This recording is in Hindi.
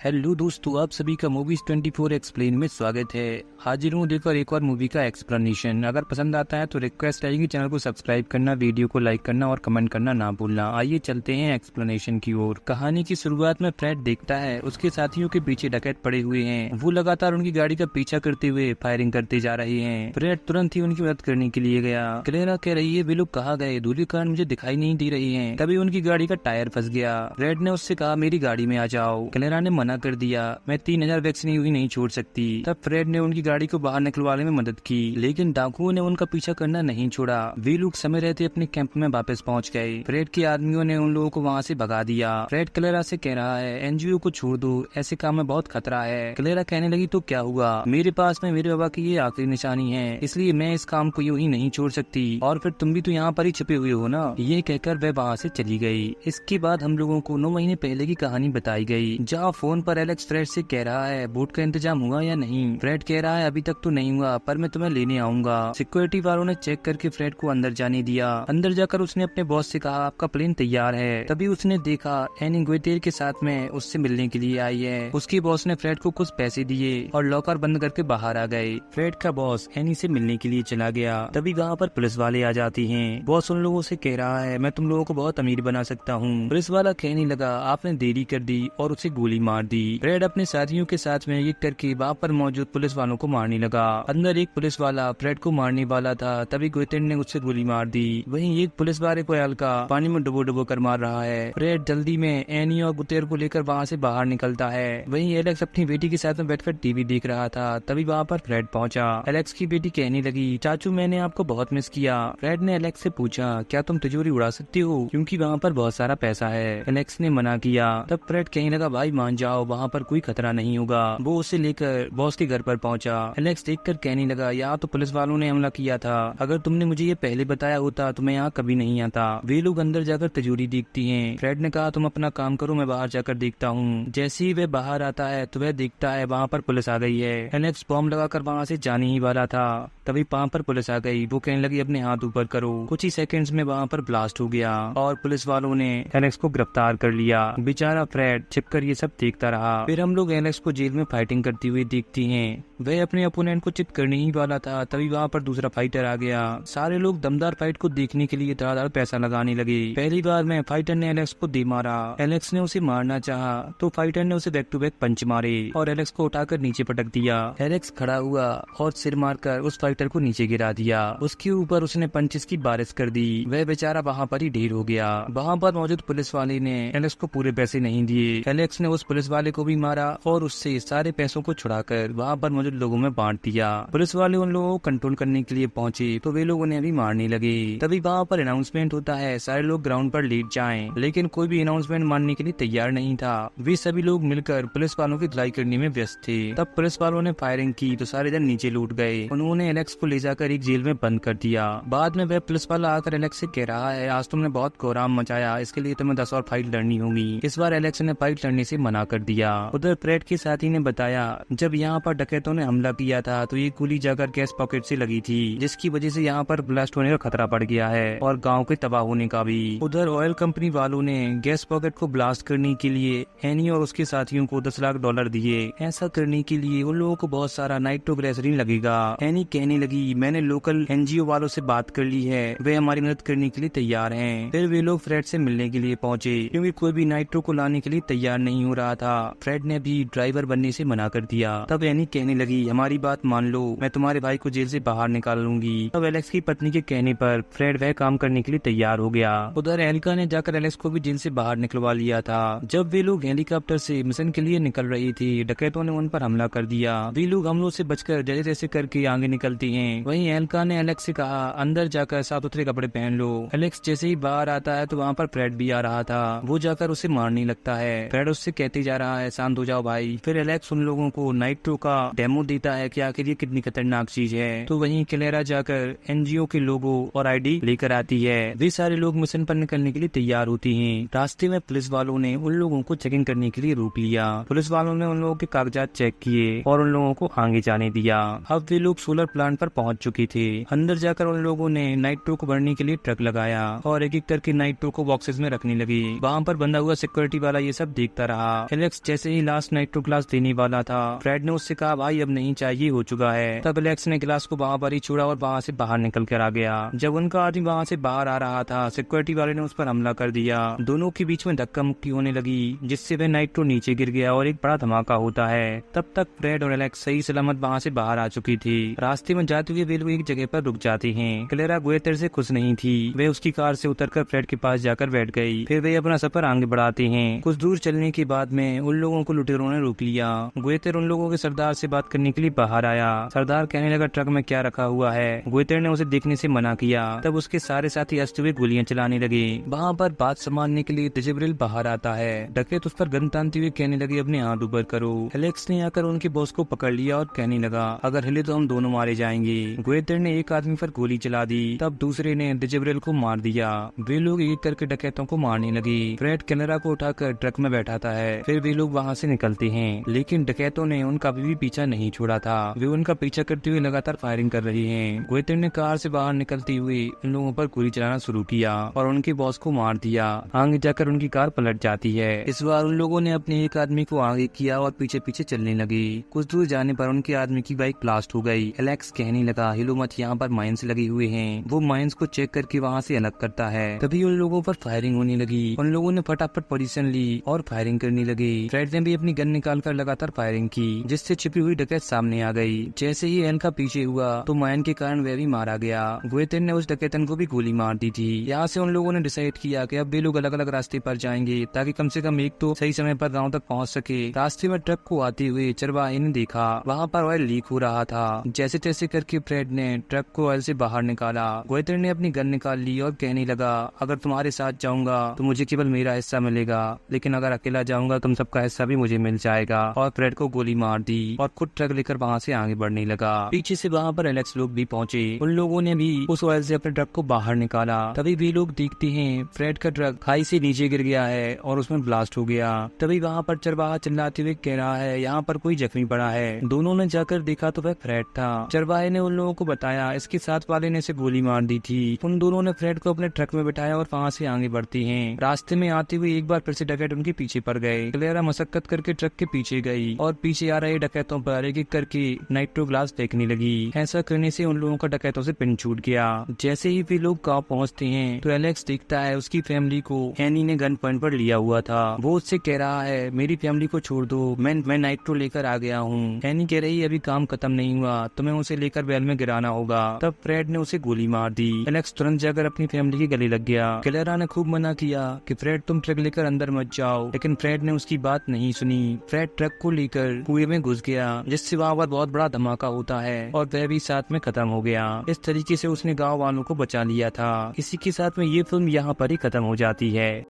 हेलो दोस्तों, आप सभी का मूवीज 24 एक्सप्लेन में स्वागत है। हाजिर हूँ देकर एक और मूवी का एक्सप्लेनेशन। अगर पसंद आता है तो रिक्वेस्ट है कि चैनल को सब्सक्राइब करना, वीडियो को लाइक करना और कमेंट करना ना भूलना। आइए चलते हैं एक्सप्लेनेशन की ओर। कहानी की शुरुआत में फ्रेड देखता है उसके साथियों के पीछे डकैत पड़े हुए हैं। वो लगातार उनकी गाड़ी का पीछा करते हुए फायरिंग करते जा रहे हैं। फ्रेड तुरंत ही उनकी मदद करने के लिए गया। क्लेरा कह रही है वे लोग कहाँ गए, धूल के कारण मुझे दिखाई नहीं दे रही है। तभी उनकी गाड़ी का टायर फंस गया। फ्रेड ने उससे कहा मेरी गाड़ी में आ जाओ। क्लेरा ने मना कर दिया, मैं 3000 वैक्सीन हुई नहीं छोड़ सकती। तब फ्रेड ने उनकी गाड़ी को बाहर निकलवाने में मदद की, लेकिन डाकुओं ने उनका पीछा करना नहीं छोड़ा। वे लोग समय रहते अपने कैंप में वापस पहुंच गए। फ्रेड के आदमियों ने उन लोगों को वहां से भगा दिया। फ्रेड क्लेरा से कह रहा है एनजीओ को छोड़ दो, ऐसे काम में बहुत खतरा है। क्लेरा कहने लगी तो क्या हुआ, मेरे पास में मेरे बाबा की ये आखिरी निशानी है, इसलिए मैं इस काम को यूं ही नहीं छोड़ सकती। और फिर तुम भी तो यहाँ पर ही छिपे हुए हो ना। ये कहकर वह वहाँ से चली गई। इसके बाद हम लोगों को 9 महीने पहले की कहानी बताई गई, जहाँ फोन पर एलेक्स फ्रेड से कह रहा है बोट का इंतजाम हुआ या नहीं। फ्रेड कह रहा है अभी तक तो नहीं हुआ, पर मैं तुम्हें लेने आऊंगा। सिक्योरिटी वालों ने चेक करके फ्रेड को अंदर जाने दिया। अंदर जाकर उसने अपने बॉस से कहा आपका प्लेन तैयार है। तभी उसने देखा एनी गुएटेर के साथ में उससे मिलने के लिए आई है। उसके बॉस ने फ्रेड को कुछ पैसे दिए और लॉकर बंद करके बाहर आ गए। फ्रेड का बॉस एनी से मिलने के लिए चला गया। तभी वहाँ पर पुलिस वाले आ जाती हैं। बॉस उन लोगों से कह रहा है मैं तुम लोगों को बहुत अमीर बना सकता हूँ। पुलिस वाला कहने लगा आपने देरी कर दी और उसे गोली मार दी। फ्रेड अपने साथियों के साथ में ये करके वहाँ पर मौजूद पुलिस वालों को मारने लगा। अंदर एक पुलिस वाला फ्रेड को मारने वाला था, तभी गुएटेर ने उससे गोली मार दी। वहीं एक पुलिस वाले को हल्का पानी में डुबो डुबो कर मार रहा है। फ्रेड जल्दी में एनी और गुएटेर को लेकर वहाँ से बाहर निकलता है। वहीं एलेक्स अपनी बेटी के साथ में बैठकर टीवी देख रहा था। तभी वहाँ पर फ्रेड पहुंचा। एलेक्स की बेटी कहने लगी चाचू मैंने आपको बहुत मिस किया। फ्रेड ने एलेक्स से पूछा क्या तुम तिजोरी उड़ा सकती हो, क्योंकि वहाँ पर बहुत सारा पैसा है। एलेक्स ने मना किया। तब फ्रेड कहने लगा भाई मान जाओ, वहाँ पर कोई खतरा नहीं होगा। वो उसे लेकर बॉस के घर पर पहुंचा। एलेक्स देखकर कहने लगा यहाँ तो पुलिस वालों ने हमला किया था, अगर तुमने मुझे ये पहले बताया होता तो मैं यहाँ कभी नहीं आता। वे लोग अंदर जाकर तिजोरी देखती हैं। फ्रेड ने कहा तुम अपना काम करो, मैं बाहर जाकर देखता हूँ। जैसे ही वह बाहर आता है तो वह देखता है वहाँ पर पुलिस आ गई है। एलेक्स बॉम्ब लगाकर वहाँ से जाने ही वाला था, तभी वहाँ पर पुलिस आ गई। वो कहने लगी अपने हाथ ऊपर करो। कुछ ही सेकंड्स में वहाँ पर ब्लास्ट हो गया और पुलिस वालों ने एलेक्स को गिरफ्तार कर लिया। बेचारा फ्रेड छिपकर ये सब देखता रहा। फिर हम लोग एलेक्स को जेल में फाइटिंग करती हुई देखती हैं। वह अपने ओपोनेंट को चित करने ही वाला था, तभी वहाँ पर दूसरा फाइटर आ गया। सारे लोग दमदार फाइट को देखने के लिए धड़ाधड़ पैसा लगाने लगे। पहली बार में फाइटर ने एलेक्स को दे मारा। एलेक्स ने उसे मारना चाहा तो फाइटर ने उसे बैक टू बैक पंच मारे और एलेक्स को उठाकर नीचे पटक दिया। एलेक्स खड़ा हुआ और सिर मारकर उस फाइटर को नीचे गिरा दिया। उसके ऊपर उसने पंचेस की बारिश कर दी। वह बेचारा वहाँ पर ही ढेर हो गया। वहाँ पर मौजूद पुलिस वाले ने एलेक्स को पूरे पैसे नहीं दिए। एलेक्स ने उस पुलिस वाले को भी मारा और उससे सारे पैसों को छुड़ाकर वहाँ पर मौजूद लोगों में बांट दिया। पुलिस वाले उन लोगों को कंट्रोल करने के लिए पहुंचे तो वे लोग उन्हें भी मारने लगे। तभी वहाँ पर अनाउंसमेंट होता है सारे लोग ग्राउंड पर लेट जाएं, लेकिन कोई भी अनाउंसमेंट मानने के लिए तैयार नहीं था। वे सभी लोग मिलकर पुलिस वालों की धुलाई करने में व्यस्त थे। तब पुलिस वालों ने फायरिंग की तो सारे जन नीचे लूट गए। उन्होंने एलेक्स को ले जाकर एक जेल में बंद कर दिया। बाद में वह पुलिस वाला आकर एलेक्स से कह रहा है आज तुमने बहुत कोहराम मचाया, इसके लिए तुम्हें 10 और फाइट लड़नी होगी। इस बार एलेक्स ने फाइट लड़ने से मना कर दिया। उधर फ्रेड के साथी ने बताया जब यहाँ पर डकैतों ने हमला किया था तो ये गोली जाकर गैस पॉकेट से लगी थी, जिसकी वजह से यहाँ पर ब्लास्ट होने का खतरा बढ़ गया है और गांव के तबाह होने का भी। उधर ऑयल कंपनी वालों ने गैस पॉकेट को ब्लास्ट करने के लिए एनी और उसके साथियों को $10 लाख दिए। ऐसा करने के लिए उन लोगों को बहुत सारा नाइट्रोग्लिसरीन लगेगा। एनी कहने लगी मैंने लोकल एनजीओ वालों से बात कर ली है, वे हमारी मदद करने के लिए तैयार हैं। फिर वे लोग फ्रेड से मिलने के लिए पहुंचे, क्योंकि कोई भी नाइट्रो को लाने के लिए तैयार नहीं हो रहा था। फ्रेड ने भी ड्राइवर बनने से मना कर दिया। तब एनी कहने लगी हमारी बात मान लो, मैं तुम्हारे भाई को जेल से बाहर निकाल लूंगी। तब एलेक्स की पत्नी के कहने पर फ्रेड वह काम करने के लिए तैयार हो गया। उधर एलिका ने जाकर एलेक्स को भी जेल से बाहर निकलवा लिया था। जब वे लोग हेलीकॉप्टर से मिशन के लिए निकल रही थी, डकैतों ने उन पर हमला कर दिया। वे लोग हमलों से बचकर जैसे तैसे करके आगे निकलती हैं। वहीं एलिका ने एलेक्स से कहा अंदर जाकर साफ सुथरे कपड़े पहन लो। एलेक्स जैसे ही बाहर आता है तो वहाँ पर फ्रेड भी आ रहा था। वो जाकर उसे मारने लगता है। फ्रेड उससे कहते जा रहा है शांत हो जाओ भाई। फिर एलेक्स उन लोगों को नाइट्रो का डेमो देता है कि आखिर ये कितनी खतरनाक चीज है। तो वहीं क्लेरा जाकर एनजीओ के लोगो और आईडी लेकर आती है। वे सारे लोग मिशन पर निकलने के लिए तैयार होती हैं। रास्ते में पुलिस वालों ने उन लोगों को चेकिंग करने के लिए रोक लिया। पुलिस वालों ने उन लोगों के कागजात चेक किए और उन लोगों को आगे जाने दिया। अब वे लोग सोलर प्लांट पर पहुंच चुके थे। अंदर जाकर उन लोगों ने नाइट्रो को भरने के लिए ट्रक लगाया और एक एक करके नाइट्रो को बॉक्सेस में रखने लगे। वहाँ पर बंधा हुआ सिक्योरिटी वाला ये सब देखता रहा। एलेक्स जैसे ही लास्ट नाइट्रो ग्लास देने वाला था, फ्रेड ने उससे कहा भाई अब नहीं चाहिए, हो चुका है। तब एलेक्स ने गिलास को वहां पर ही छोड़ा और वहां से बाहर निकल कर आ गया। जब उनका आदमी वहां से बाहर आ रहा था, सिक्योरिटी वाले ने उस पर हमला कर दिया। दोनों के बीच में धक्का मुक्की होने लगी, जिससे वह नाइट्रो नीचे गिर गया और एक बड़ा धमाका होता है। तब तक फ्रेड और एलेक्स सही सलामत वहां से बाहर आ चुकी थी। रास्ते में जाते हुए वे लोग एक जगह पर रुक जाते हैं। क्लेरा गुएथर से खुश नहीं थी, वे उसकी कार से उतरकर फ्रेड के पास जाकर बैठ गई। फिर वे अपना सफर आगे बढ़ाते हैं। कुछ दूर चलने के बाद में उन लोगों को लुटेरों ने रोक लिया। गुएथर उन लोगों के सरदार से बात करने के लिए बाहर आया। सरदार कहने लगा ट्रक में क्या रखा हुआ है। गुएथर ने उसे देखने से मना किया। तब उसके सारे साथी हंसते हुए गोलियां चलाने लगे। वहाँ पर बात संभालने के लिए दिजिब्रिल बाहर आता है। डकैत उस पर गन तानते हुए कहने लगे अपने हाथ ऊपर करो। एलेक्स ने आकर उनके बॉस को पकड़ लिया और कहने लगा अगर हिले तो हम दोनों मारे जाएंगे। गुएथर ने एक आदमी पर गोली चला दी, तब दूसरे ने दिजिब्रिल को मार दिया। वे लोग एक करके डकैतों को मारने लगे। फ्रेड क्लेरा को उठाकर ट्रक में बैठाता है। फिर वे लोग वहाँ से निकलते हैं, लेकिन डकैतों ने उनका अभी भी पीछा नहीं छोड़ा था। वे उनका पीछा करते हुए लगातार फायरिंग कर रहे हैं। गुएथर ने कार से बाहर निकलते हुए उन लोगों पर गोली चलाना शुरू किया और उनके बॉस को मार दिया। आगे जाकर उनकी कार पलट जाती है। इस बार उन लोगों ने अपने एक आदमी को आगे किया और पीछे पीछे चलने लगे। कुछ दूर जाने पर उनके आदमी की बाइक ब्लास्ट हो गई। एलेक्स कहने लगा हिलो मत, यहाँ पर माइंस लगे हुए हैं। वो माइंस को चेक करके वहाँ से अलग करता है। तभी उन लोगों पर फायरिंग होने लगी। उन लोगों ने फटाफट पोजीशन ली और फायरिंग करने लगे। फ्रेड ने भी अपनी गन निकालकर लगातार फायरिंग की, जिससे छिपी हुई डकैत सामने आ गई। जैसे ही एन का पीछे हुआ तो माइन के कारण वह भी मारा गया। गुएथर ने उस डकैतन को भी गोली मार दी थी। यहाँ से उन लोगों ने डिसाइड किया कि अब वे लोग अलग अलग रास्ते पर जाएंगे, ताकि कम से कम एक तो सही समय पर गांव तक पहुंच सके। रास्ते में ट्रक को आते हुए चरवाहे ने देखा, वहाँ पर ऑयल लीक हो रहा था। जैसे तैसे करके फ्रेड ने ट्रक को ऑयल से बाहर निकाला। गुएथर ने अपनी गन निकाल ली और कहने लगा अगर तुम्हारे साथ जाऊंगा तो मुझे केवल मेरा हिस्सा मिलेगा, लेकिन अगर अकेला जाऊंगा तुम सबका हिस्सा भी मुझे मिल जाएगा। और फ्रेड को गोली मार दी और खुद ट्रक लेकर वहाँ से आगे बढ़ने लगा। पीछे से वहाँ पर एलेक्स लोग भी पहुँचे। उन लोगों ने भी उस ऑयल से अपने ट्रक को बाहर निकाला। तभी वे लोग देखते हैं फ्रेड का ट्रक खाई से नीचे गिर गया है और उसमें ब्लास्ट हो गया। तभी वहाँ पर चरवाहा चिल्लाते हुए कह रहा है यहाँ पर कोई जख्मी पड़ा है। दोनों ने जाकर देखा तो वह फ्रेड था। चरवाहे ने उन लोगों को बताया इसके साथ वाले ने इसे गोली मार दी थी। उन दोनों ने फ्रेड को अपने ट्रक में बिठाया और वहाँ से आगे बढ़ते हैं। रास्ते में आते हुए एक बार फिर से डकैत उनके पीछे पड़ गए। क्लेरा मशक्कत करके ट्रक के पीछे गई और पीछे आ रहे डकैतों पर एक एक करके नाइट्रो ग्लास फेंकने लगी। ऐसा करने से उन लोगों का डकैतों से पिन छूट गया। जैसे ही वे लोग गाँव पहुँचते हैं तो एलेक्स देखता है उसकी फैमिली को एनी ने गन पॉइंट पर लिया हुआ था। वो उससे कह रहा है मेरी फैमिली को छोड़ दो, मैं नाइट्रो लेकर आ गया हूँ। एनी कह रही अभी काम खत्म नहीं हुआ, तुम्हें उसे लेकर बैल में गिराना होगा। तब फ्रेड ने उसे गोली मार दी। एलेक्स तुरंत जाकर अपनी फैमिली के गले लग गया। क्लेरा ने खूब मना किया कि फ्रेड तुम ट्रक लेकर अंदर मत जाओ, लेकिन फ्रेड ने उसकी बात नहीं सुनी। फ्रेड ट्रक को लेकर कुएं में घुस गया, जिससे वहाँ पर बहुत बड़ा धमाका होता है और वह भी साथ में खत्म हो गया। इस तरीके से उसने गाँव वालों को बचा लिया था। इसी के साथ में ये फिल्म यहाँ पर ही खत्म हो जाती है।